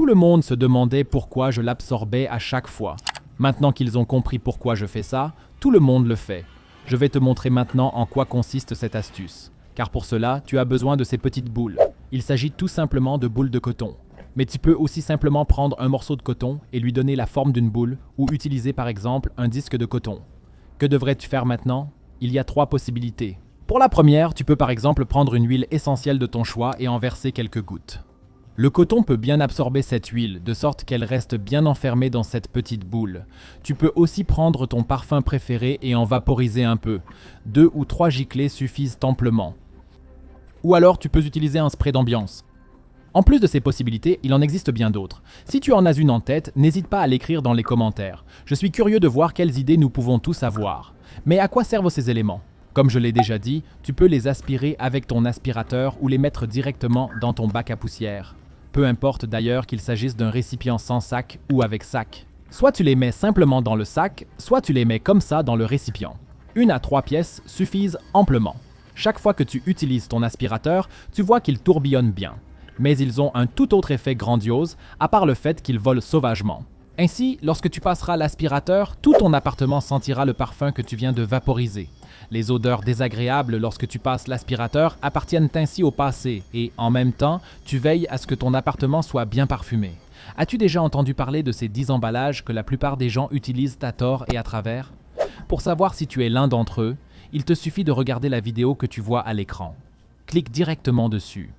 Tout le monde se demandait pourquoi je l'absorbais à chaque fois. Maintenant qu'ils ont compris pourquoi je fais ça, tout le monde le fait. Je vais te montrer maintenant en quoi consiste cette astuce. Car pour cela, tu as besoin de ces petites boules. Il s'agit tout simplement de boules de coton. Mais tu peux aussi simplement prendre un morceau de coton et lui donner la forme d'une boule ou utiliser par exemple un disque de coton. Que devrais-tu faire maintenant? Il y a 3 possibilités. Pour la première, tu peux par exemple prendre une huile essentielle de ton choix et en verser quelques gouttes. Le coton peut bien absorber cette huile, de sorte qu'elle reste bien enfermée dans cette petite boule. Tu peux aussi prendre ton parfum préféré et en vaporiser un peu. 2 ou 3 giclées suffisent amplement. Ou alors tu peux utiliser un spray d'ambiance. En plus de ces possibilités, il en existe bien d'autres. Si tu en as une en tête, n'hésite pas à l'écrire dans les commentaires. Je suis curieux de voir quelles idées nous pouvons tous avoir. Mais à quoi servent ces éléments? Comme je l'ai déjà dit, tu peux les aspirer avec ton aspirateur ou les mettre directement dans ton bac à poussière. Peu importe d'ailleurs qu'il s'agisse d'un récipient sans sac ou avec sac. Soit tu les mets simplement dans le sac, soit tu les mets comme ça dans le récipient. 1 à 3 pièces suffisent amplement. Chaque fois que tu utilises ton aspirateur, tu vois qu'ils tourbillonnent bien. Mais ils ont un tout autre effet grandiose, à part le fait qu'ils volent sauvagement. Ainsi, lorsque tu passeras l'aspirateur, tout ton appartement sentira le parfum que tu viens de vaporiser. Les odeurs désagréables lorsque tu passes l'aspirateur appartiennent ainsi au passé et, en même temps, tu veilles à ce que ton appartement soit bien parfumé. As-tu déjà entendu parler de ces 10 emballages que la plupart des gens utilisent à tort et à travers? Pour savoir si tu es l'un d'entre eux, il te suffit de regarder la vidéo que tu vois à l'écran. Clique directement dessus.